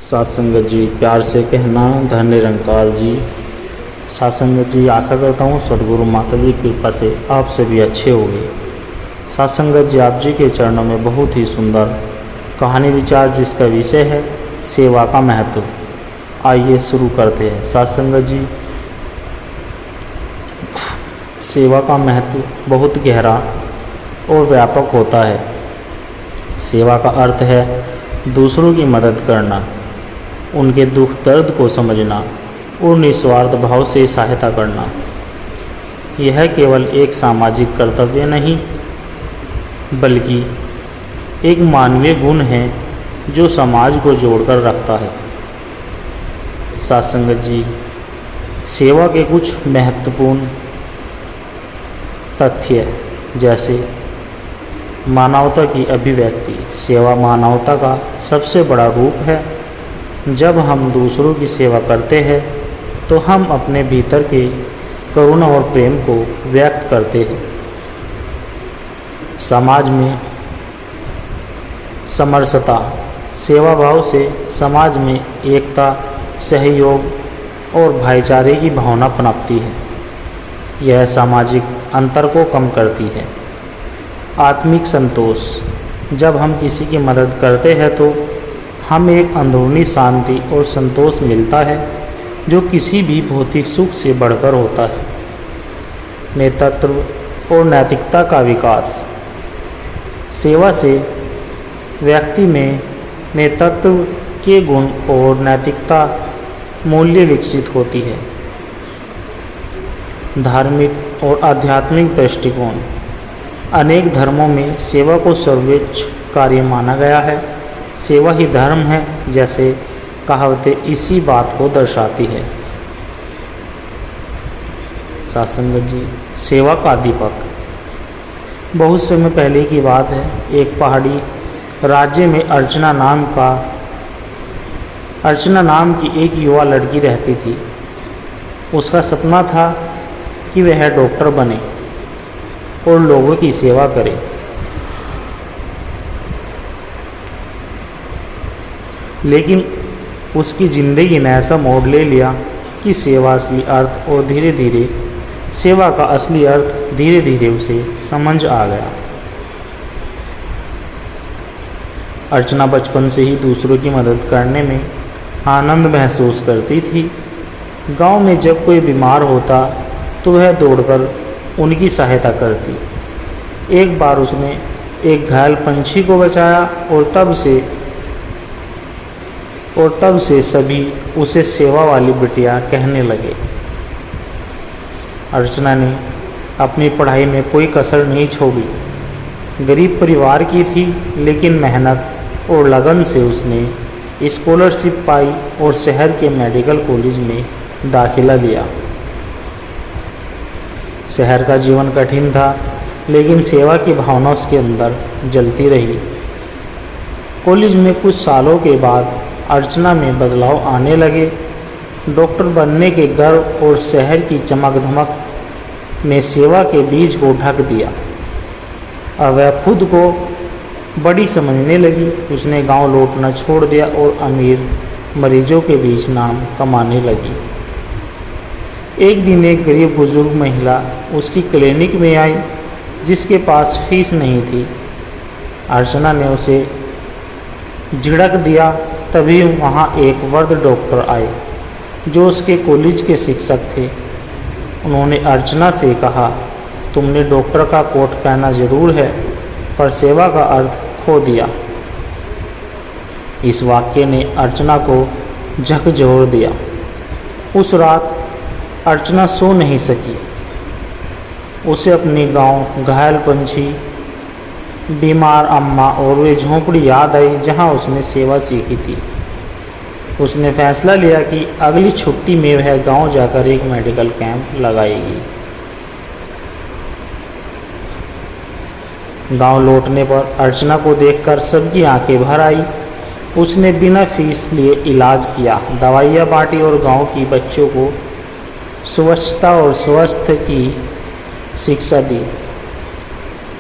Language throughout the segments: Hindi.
साथ संगत जी, प्यार से कहना धन निरंकार जी। साथ संगत जी, आशा करता हूँ सद्गुरु माता जी की कृपा से आप सभी अच्छे होंगे। साथ संगत जी, आप जी के चरणों में बहुत ही सुंदर कहानी विचार जिसका विषय है सेवा का महत्व। आइए शुरू करते हैं। साथ संगत जी, सेवा का महत्व बहुत गहरा और व्यापक होता है। सेवा का अर्थ है दूसरों की मदद करना, उनके दुख दर्द को समझना और निस्वार्थ भाव से सहायता करना। यह केवल एक सामाजिक कर्तव्य नहीं बल्कि एक मानवीय गुण है जो समाज को जोड़कर रखता है। साथ संगत जी, सेवा के कुछ महत्वपूर्ण तथ्य जैसे मानवता की अभिव्यक्ति। सेवा मानवता का सबसे बड़ा रूप है। जब हम दूसरों की सेवा करते हैं तो हम अपने भीतर के करुणा और प्रेम को व्यक्त करते हैं। समाज में समरसता, सेवा भाव से समाज में एकता, सहयोग और भाईचारे की भावना पनपती है। यह सामाजिक अंतर को कम करती है। आत्मिक संतोष, जब हम किसी की मदद करते हैं तो हमें एक अंदरूनी शांति और संतोष मिलता है जो किसी भी भौतिक सुख से बढ़कर होता है। नेतृत्व और नैतिकता का विकास, सेवा से व्यक्ति में नेतृत्व के गुण और नैतिकता मूल्य विकसित होती है। धार्मिक और आध्यात्मिक दृष्टिकोण, अनेक धर्मों में सेवा को सर्वोच्च कार्य माना गया है। सेवा ही धर्म है जैसे कहावतें इसी बात को दर्शाती है। साथ संगत जी, सेवा का दीपक। बहुत समय पहले की बात है, एक पहाड़ी राज्य में अर्चना नाम की एक युवा लड़की रहती थी। उसका सपना था कि वह डॉक्टर बने और लोगों की सेवा करे। लेकिन उसकी ज़िंदगी ने ऐसा मोड़ ले लिया कि सेवा का असली अर्थ धीरे धीरे उसे समझ आ गया। अर्चना बचपन से ही दूसरों की मदद करने में आनंद महसूस करती थी। गांव में जब कोई बीमार होता तो वह दौड़कर उनकी सहायता करती। एक बार उसने एक घायल पंछी को बचाया और तब से सभी उसे सेवा वाली बिटिया कहने लगे। अर्चना ने अपनी पढ़ाई में कोई कसर नहीं छोड़ी। गरीब परिवार की थी, लेकिन मेहनत और लगन से उसने स्कॉलरशिप पाई और शहर के मेडिकल कॉलेज में दाखिला लिया। शहर का जीवन कठिन था, लेकिन सेवा की भावना उसके अंदर जलती रही। कॉलेज में कुछ सालों के बाद अर्चना में बदलाव आने लगे। डॉक्टर बनने के गर्व और शहर की चमक धमक ने सेवा के बीज को ढक दिया। अब वह खुद को बड़ी समझने लगी। उसने गांव लौटना छोड़ दिया और अमीर मरीजों के बीच नाम कमाने लगी। एक दिन एक गरीब बुजुर्ग महिला उसकी क्लिनिक में आई, जिसके पास फीस नहीं थी। अर्चना ने उसे झिड़क दिया। तभी वहाँ एक वृद्ध डॉक्टर आए जो उसके कॉलेज के शिक्षक थे। उन्होंने अर्चना से कहा, तुमने डॉक्टर का कोट पहना जरूर है, पर सेवा का अर्थ खो दिया। इस वाक्य ने अर्चना को झकझोर दिया। उस रात अर्चना सो नहीं सकी। उसे अपने गांव, घायल पंछी, बीमार अम्मा और वे झोंपड़ी याद आई जहां उसने सेवा सीखी थी। उसने फैसला लिया कि अगली छुट्टी में वह गांव जाकर एक मेडिकल कैंप लगाएगी। गांव लौटने पर अर्चना को देखकर सबकी आंखें भर आई। उसने बिना फीस लिए इलाज किया, दवाइयाँ बांटी और गांव की बच्चों को स्वच्छता और स्वास्थ्य की शिक्षा दी।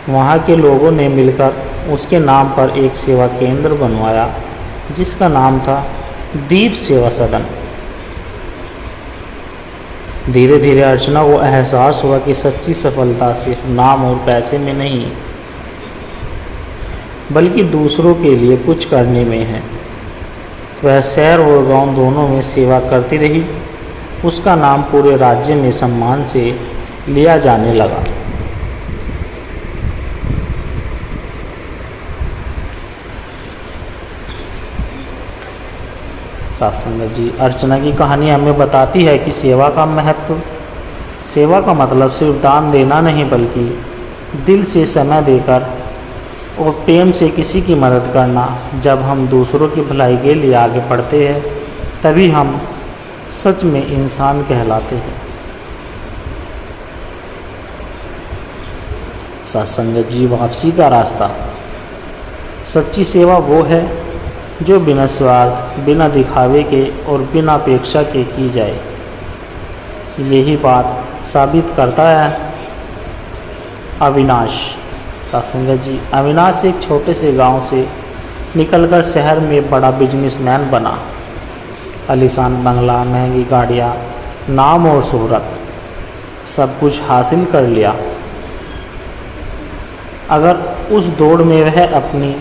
वहाँ के लोगों ने मिलकर उसके नाम पर एक सेवा केंद्र बनवाया जिसका नाम था दीप सेवा सदन। धीरे धीरे अर्चना को एहसास हुआ कि सच्ची सफलता सिर्फ नाम और पैसे में नहीं, बल्कि दूसरों के लिए कुछ करने में है। वह शहर और गांव दोनों में सेवा करती रही। उसका नाम पूरे राज्य में सम्मान से लिया जाने लगा। सत्संग जी, अर्चना की कहानी हमें बताती है कि सेवा का महत्व, सेवा का मतलब सिर्फ दान देना नहीं, बल्कि दिल से समय देकर और प्रेम से किसी की मदद करना। जब हम दूसरों की भलाई के लिए आगे बढ़ते हैं, तभी हम सच में इंसान कहलाते हैं। सत्संग जी, वापसी का रास्ता। सच्ची सेवा वो है जो बिना स्वार्थ, बिना दिखावे के और बिना अपेक्षा के की जाए। यही बात साबित करता है अविनाश। सत्संग जी, अविनाश एक छोटे से गांव से निकलकर शहर में बड़ा बिजनेसमैन बना। आलीशान बंगला, महंगी गाड़ियाँ, नाम और शोहरत, सब कुछ हासिल कर लिया। अगर उस दौड़ में वह अपनी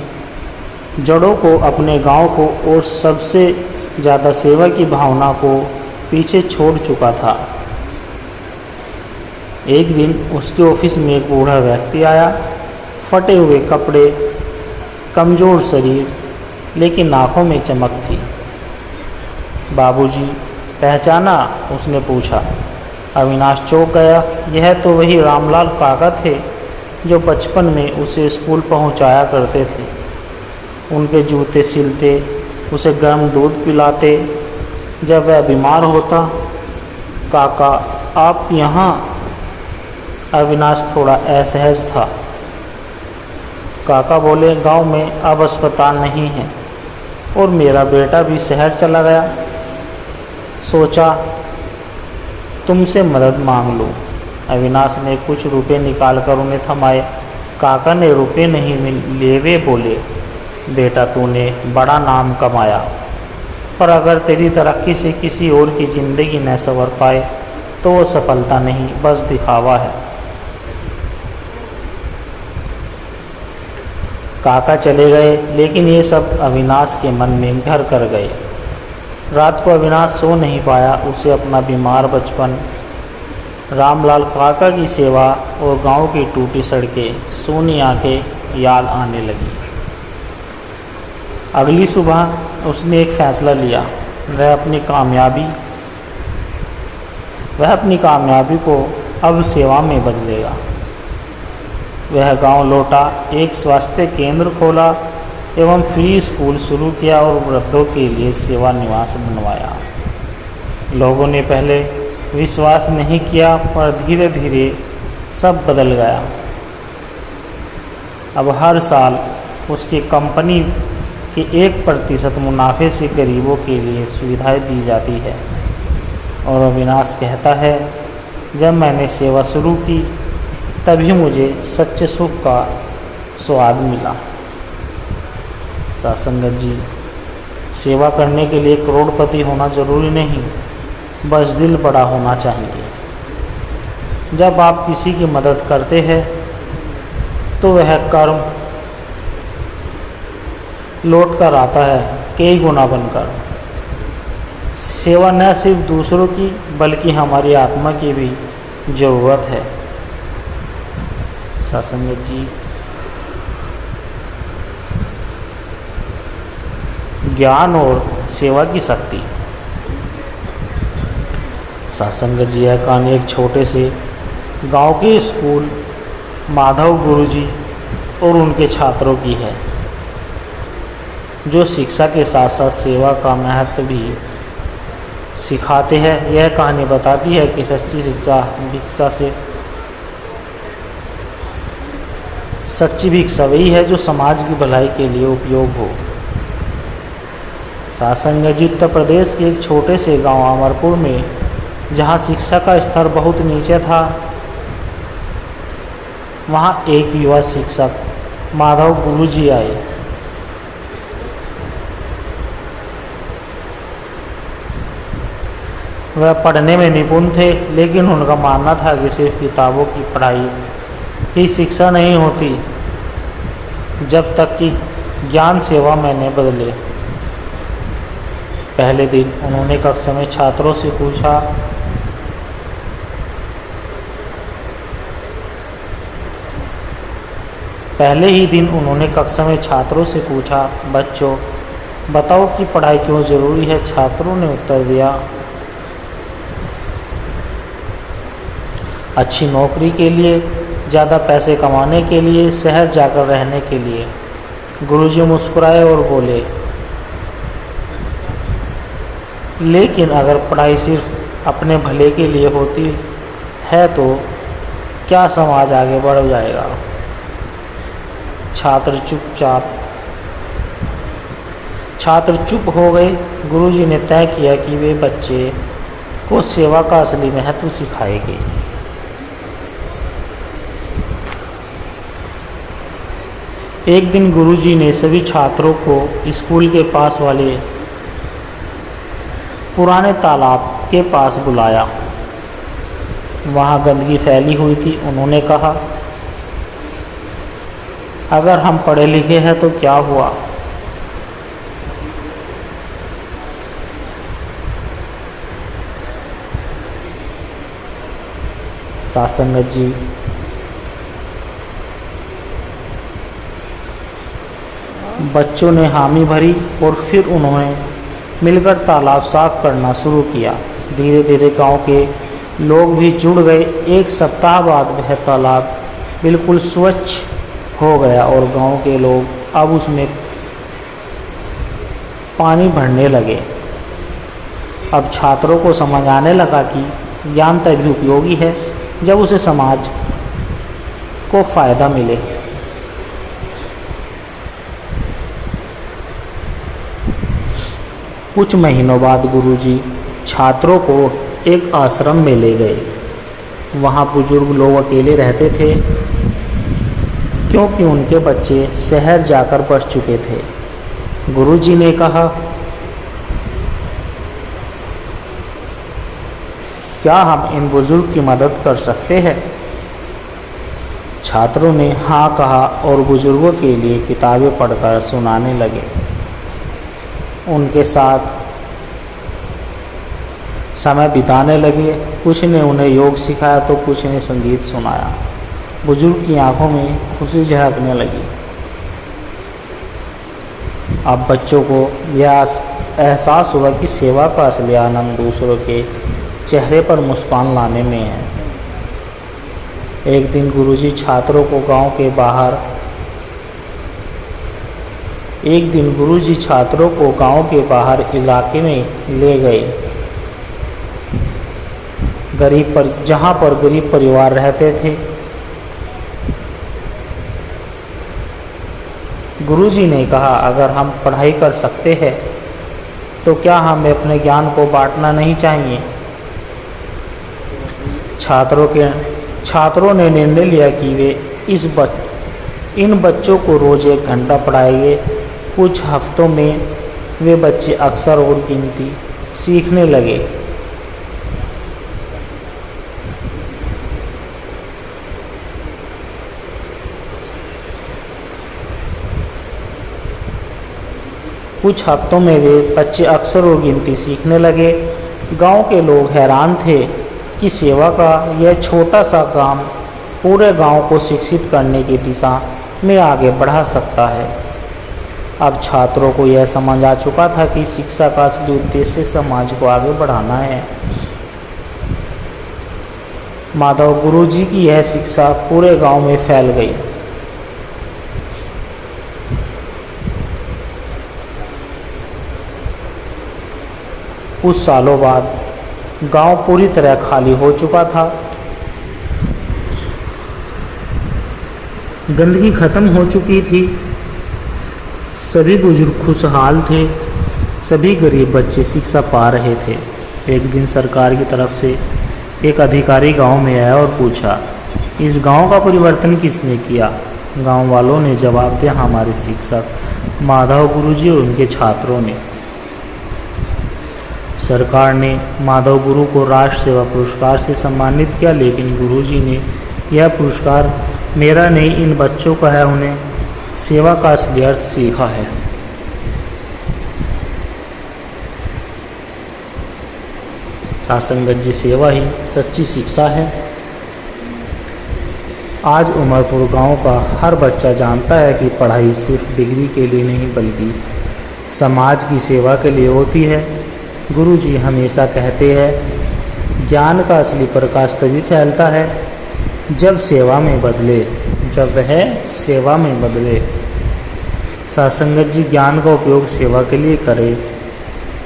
जड़ों को, अपने गांव को और सबसे ज़्यादा सेवा की भावना को पीछे छोड़ चुका था। एक दिन उसके ऑफिस में एक बूढ़ा व्यक्ति आया। फटे हुए कपड़े, कमज़ोर शरीर, लेकिन आँखों में चमक थी। बाबूजी, पहचाना? उसने पूछा। अविनाश चौंक गया। यह तो वही रामलाल काका थे जो बचपन में उसे स्कूल पहुंचाया करते थे। उनके जूते सिलते, उसे गर्म दूध पिलाते जब वह बीमार होता। काका, आप यहाँ? अविनाश थोड़ा असहज था। काका बोले, गांव में अब अस्पताल नहीं है और मेरा बेटा भी शहर चला गया। सोचा तुमसे मदद मांग लूँ। अविनाश ने कुछ रुपए निकालकर उन्हें थमाए। काका ने रुपए नहीं लिए। वे बोले, बेटा, तूने बड़ा नाम कमाया, पर अगर तेरी तरक्की से किसी और की ज़िंदगी न संवर पाए तो वो सफलता नहीं, बस दिखावा है। काका चले गए, लेकिन ये सब अविनाश के मन में घर कर गए। रात को अविनाश सो नहीं पाया। उसे अपना बीमार बचपन, रामलाल काका की सेवा और गांव की टूटी सड़कें, सूनी आंखें याद आने लगी। अगली सुबह उसने एक फैसला लिया। वह अपनी कामयाबी को अब सेवा में बदलेगा। वह गांव लौटा, एक स्वास्थ्य केंद्र खोला एवं फ्री स्कूल शुरू किया और वृद्धों के लिए सेवा निवास बनवाया। लोगों ने पहले विश्वास नहीं किया, पर धीरे धीरे सब बदल गया। अब हर साल उसकी कंपनी के 1% मुनाफे से गरीबों के लिए सुविधाएं दी जाती है। और अविनाश कहता है, जब मैंने सेवा शुरू की तभी मुझे सच्चे सुख का स्वाद मिला। सत्संगत जी, सेवा करने के लिए करोड़पति होना जरूरी नहीं, बस दिल बड़ा होना चाहिए। जब आप किसी की मदद करते हैं तो वह कर्म लौट कर आता है कई गुना बनकर। सेवा न सिर्फ दूसरों की बल्कि हमारी आत्मा की भी ज़रूरत है। सत्संगत जी, ज्ञान और सेवा की शक्ति। सत्संगत जी, यह कहानी एक छोटे से गांव के स्कूल माधव गुरुजी और उनके छात्रों की है, जो शिक्षा के साथ साथ सेवा का महत्व भी सिखाते हैं। यह कहानी बताती है कि सच्ची भिक्षा वही है जो समाज की भलाई के लिए उपयोग हो। सत्संगत जी, उत्तर प्रदेश के एक छोटे से गांव अमरपुर में, जहां शिक्षा का स्तर बहुत नीचे था, वहां एक युवा शिक्षक माधव गुरुजी आए। वह पढ़ने में निपुण थे, लेकिन उनका मानना था कि सिर्फ किताबों की पढ़ाई ही शिक्षा नहीं होती, जब तक कि ज्ञान सेवा में न बदले। पहले दिन उन्होंने कक्षा में छात्रों से पूछा, बच्चों बताओ कि पढ़ाई क्यों ज़रूरी है। छात्रों ने उत्तर दिया, अच्छी नौकरी के लिए, ज़्यादा पैसे कमाने के लिए, शहर जाकर रहने के लिए। गुरुजी मुस्कुराए और बोले, लेकिन अगर पढ़ाई सिर्फ अपने भले के लिए होती है तो क्या समाज आगे बढ़ जाएगा। छात्र चुप हो गए। गुरुजी ने तय किया कि वे बच्चे को सेवा का असली महत्व सिखाएंगे। एक दिन गुरुजी ने सभी छात्रों को स्कूल के पास वाले पुराने तालाब के पास बुलाया। वहाँ गंदगी फैली हुई थी। उन्होंने कहा, अगर हम पढ़े लिखे हैं तो क्या हुआ, सासंगत जी। बच्चों ने हामी भरी और फिर उन्होंने मिलकर तालाब साफ करना शुरू किया। धीरे धीरे गांव के लोग भी जुड़ गए। एक सप्ताह बाद वह तालाब बिल्कुल स्वच्छ हो गया और गांव के लोग अब उसमें पानी भरने लगे। अब छात्रों को समझ आने लगा कि ज्ञान तभी उपयोगी है जब उसे समाज को फायदा मिले। कुछ महीनों बाद गुरुजी छात्रों को एक आश्रम में ले गए। वहाँ बुजुर्ग लोग अकेले रहते थे, क्योंकि उनके बच्चे शहर जाकर पढ़ चुके थे। गुरुजी ने कहा, क्या हम इन बुजुर्ग की मदद कर सकते हैं। छात्रों ने हाँ कहा और बुजुर्गों के लिए किताबें पढ़कर सुनाने लगे। उनके साथ समय बिताने लगे। कुछ ने उन्हें योग सिखाया तो कुछ ने संगीत सुनाया। बुजुर्ग की आंखों में खुशी झलकने लगी। अब बच्चों को यह एहसास हुआ कि सेवा का असली आनंद दूसरों के चेहरे पर मुस्कान लाने में है। एक दिन गुरुजी छात्रों को गांव के बाहर इलाके में ले गए, जहां पर गरीब परिवार रहते थे। गुरुजी ने कहा, अगर हम पढ़ाई कर सकते हैं तो क्या हमें अपने ज्ञान को बांटना नहीं चाहिए। छात्रों ने निर्णय लिया कि वे इन बच्चों को रोज़ 1 घंटा पढ़ाएंगे। कुछ हफ्तों में वे बच्चे अक्षर और गिनती सीखने लगे। अक्षर और गिनती सीखने लगे। गांव के लोग हैरान थे कि सेवा का यह छोटा सा काम पूरे गांव को शिक्षित करने की दिशा में आगे बढ़ा सकता है। अब छात्रों को यह समझ आ चुका था कि शिक्षा का असली उद्देश्य समाज को आगे बढ़ाना है। माधव गुरुजी की यह शिक्षा पूरे गांव में फैल गई। कुछ सालों बाद गांव पूरी तरह खाली हो चुका था। गंदगी खत्म हो चुकी थी। सभी बुजुर्ग खुशहाल थे। सभी गरीब बच्चे शिक्षा पा रहे थे। एक दिन सरकार की तरफ से एक अधिकारी गांव में आया और पूछा, इस गांव का परिवर्तन किसने किया। गांव वालों ने जवाब दिया, हमारे शिक्षक माधव गुरुजी और उनके छात्रों ने। सरकार ने माधव गुरु को राष्ट्र सेवा पुरस्कार से सम्मानित किया, लेकिन गुरुजी ने यह पुरस्कार मेरा नहीं इन बच्चों का है, उन्हें सेवा का असली अर्थ सीखा है। साथ संगत जी, सेवा ही सच्ची शिक्षा है। आज उमरपुर गांव का हर बच्चा जानता है कि पढ़ाई सिर्फ डिग्री के लिए नहीं बल्कि समाज की सेवा के लिए होती है। गुरुजी हमेशा कहते हैं, ज्ञान का असली प्रकाश तभी फैलता है जब सेवा में बदले, जब वह सेवा में बदले। साथ संगत जी, ज्ञान का उपयोग सेवा के लिए करें।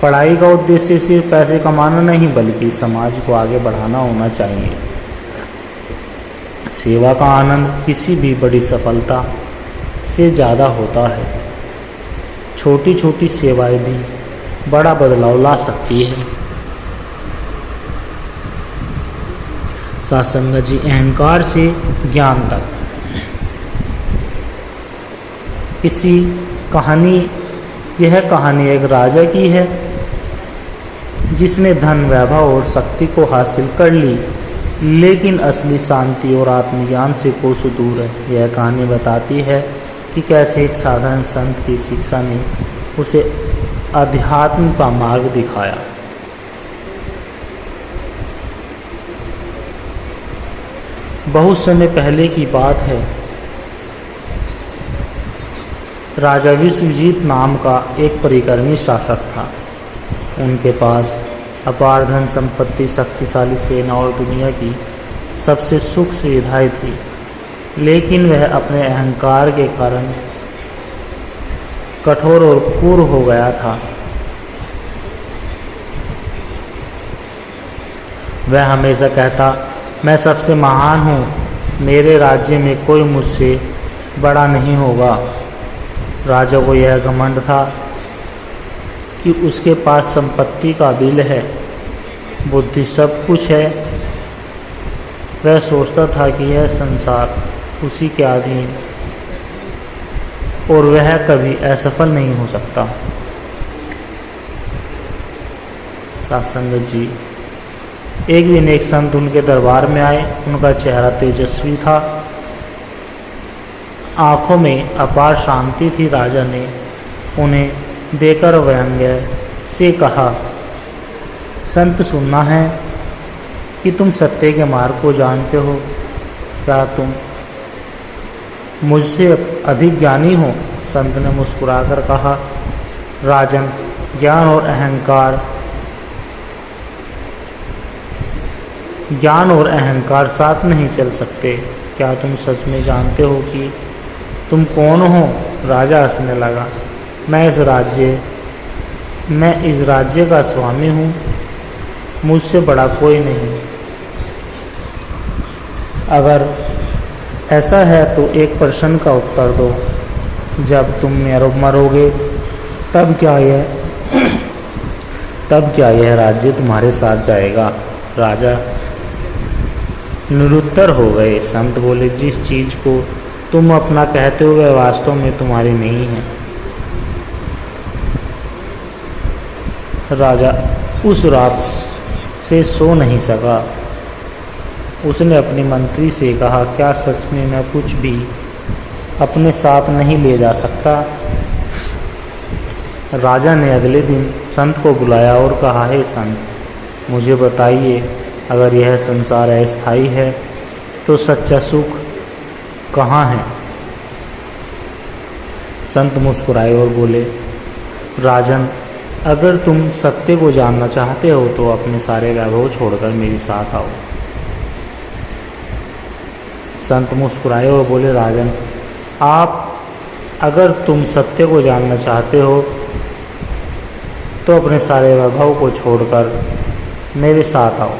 पढ़ाई का उद्देश्य सिर्फ पैसे कमाना नहीं बल्कि समाज को आगे बढ़ाना होना चाहिए। सेवा का आनंद किसी भी बड़ी सफलता से ज़्यादा होता है। छोटी छोटी सेवाएं भी बड़ा बदलाव ला सकती है। साथ संगत जी, अहंकार से ज्ञान तक। यह कहानी एक राजा की है जिसने धन, वैभव और शक्ति को हासिल कर ली, लेकिन असली शांति और आत्मज्ञान से कोसों दूर है। यह कहानी बताती है कि कैसे एक साधारण संत की शिक्षा ने उसे अध्यात्म का मार्ग दिखाया। बहुत समय पहले की बात है। राजा विश्वजीत नाम का एक परिक्रमी शासक था। उनके पास अपार धन संपत्ति, शक्तिशाली सेना और दुनिया की सबसे सुख सुविधाएं थी, लेकिन वह अपने अहंकार के कारण कठोर और क्रूर हो गया था। वह हमेशा कहता, मैं सबसे महान हूँ, मेरे राज्य में कोई मुझसे बड़ा नहीं होगा। राजा को यह घमंड था कि उसके पास संपत्ति का बिल है, बुद्धि सब कुछ है। वह सोचता था कि यह संसार उसी के अधीन और वह कभी असफल नहीं हो सकता। साथ संगत जी, एक दिन एक संत उनके दरबार में आए। उनका चेहरा तेजस्वी था, आंखों में अपार शांति थी। राजा ने उन्हें देकर व्यंग्य से कहा, संत, सुनना है कि तुम सत्य के मार्ग को जानते हो। क्या तुम मुझसे अधिक ज्ञानी हो? संत ने मुस्कुराकर कहा, राजन, ज्ञान और अहंकार साथ नहीं चल सकते। क्या तुम सच में जानते हो कि तुम कौन हो? राजा हंसने लगा, मैं इस राज्य का स्वामी हूँ, मुझसे बड़ा कोई नहीं। अगर ऐसा है तो एक प्रश्न का उत्तर दो, जब तुम मरोगे तब क्या यह राज्य तुम्हारे साथ जाएगा? राजा निरुत्तर हो गए। संत बोले, जिस चीज को तुम अपना कहते हो वह वास्तव में तुम्हारी नहीं है। राजा उस रात से सो नहीं सका। उसने अपने मंत्री से कहा, क्या सच में मैं कुछ भी अपने साथ नहीं ले जा सकता? राजा ने अगले दिन संत को बुलाया और कहा, हे संत, मुझे बताइए, अगर यह संसार अस्थायी है तो सच्चा सुख कहाँ है? संत मुस्कुराए और बोले, राजन, अगर तुम सत्य को जानना चाहते हो तो अपने सारे वैभव छोड़कर मेरे साथ आओ। संत मुस्कुराए और बोले, राजन, अगर तुम सत्य को जानना चाहते हो तो अपने सारे वैभव को छोड़कर मेरे साथ आओ।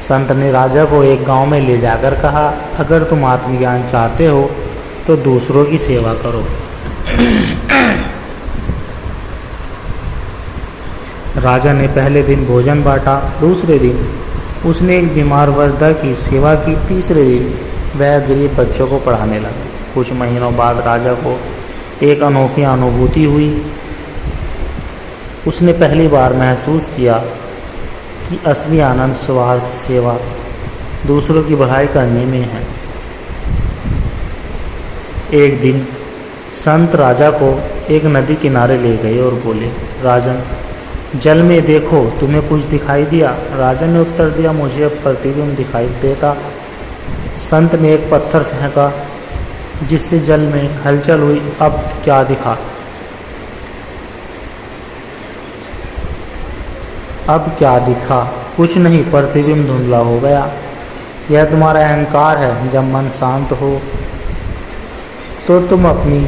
संत ने राजा को एक गांव में ले जाकर कहा, अगर तुम आत्मज्ञान चाहते हो तो दूसरों की सेवा करो। राजा ने पहले दिन भोजन बांटा, दूसरे दिन उसने एक बीमार वृद्धा की सेवा की, तीसरे दिन वह गरीब बच्चों को पढ़ाने लगा। कुछ महीनों बाद राजा को एक अनोखी अनुभूति हुई। उसने पहली बार महसूस किया कि असली आनंद स्वार्थ सेवा, दूसरों की भलाई करने में है। एक दिन संत राजा को एक नदी किनारे ले गए और बोले, राजन, जल में देखो, तुम्हें कुछ दिखाई दिया? राजा ने उत्तर दिया, मुझे अब प्रतिबिंब दिखाई देता। संत ने एक पत्थर फेंका जिससे जल में हलचल हुई। अब क्या दिखा? अब क्या दिखा? कुछ नहीं, प्रतिबिंब धुंधला हो गया। यह तुम्हारा अहंकार है। जब मन शांत हो तो तुम अपनी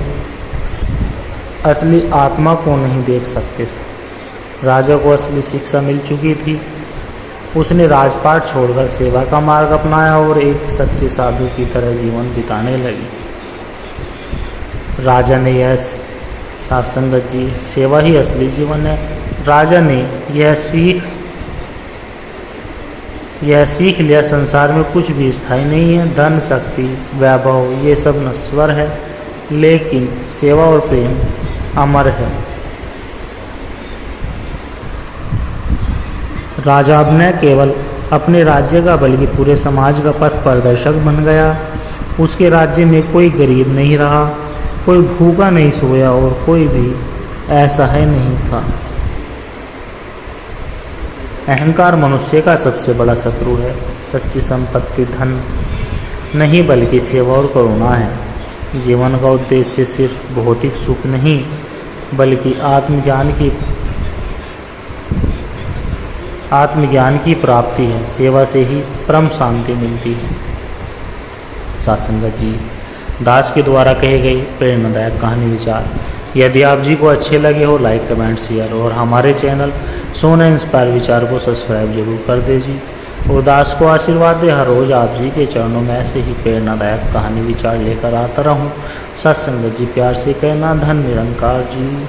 असली आत्मा को नहीं देख सकते। राजा को असली शिक्षा मिल चुकी थी। उसने राजपाट छोड़कर सेवा का मार्ग अपनाया और एक सच्चे साधु की तरह जीवन बिताने लगी। राजा ने यह सत्संगत जी, सेवा ही असली जीवन है। राजा ने यह सीख लिया, संसार में कुछ भी स्थायी नहीं है। धन, शक्ति, वैभव, ये सब नश्वर है, लेकिन सेवा और प्रेम अमर है। राजा अब न केवल अपने राज्य का बल्कि पूरे समाज का पथ प्रदर्शक बन गया। उसके राज्य में कोई गरीब नहीं रहा, कोई भूखा नहीं सोया और कोई भी असहाय नहीं था। अहंकार मनुष्य का सबसे बड़ा शत्रु है। सच्ची संपत्ति धन नहीं बल्कि सेवा और करुणा है। जीवन का उद्देश्य सिर्फ भौतिक सुख नहीं बल्कि आत्मज्ञान की प्राप्ति है। सेवा से ही परम शांति मिलती है। सत्संगत जी, दास के द्वारा कहे गई प्रेरणादायक कहानी विचार यदि आप जी को अच्छे लगे हो, लाइक, कमेंट, शेयर और हमारे चैनल सोना इंस्पायर विचार को सब्सक्राइब जरूर कर दीजिए। और दास को आशीर्वाद दे, हर रोज़ आप जी के चरणों में ऐसे ही प्रेरणादायक कहानी विचार लेकर आता रहूं। सत्संगत जी, प्यार से कहना, धन निरंकार जी।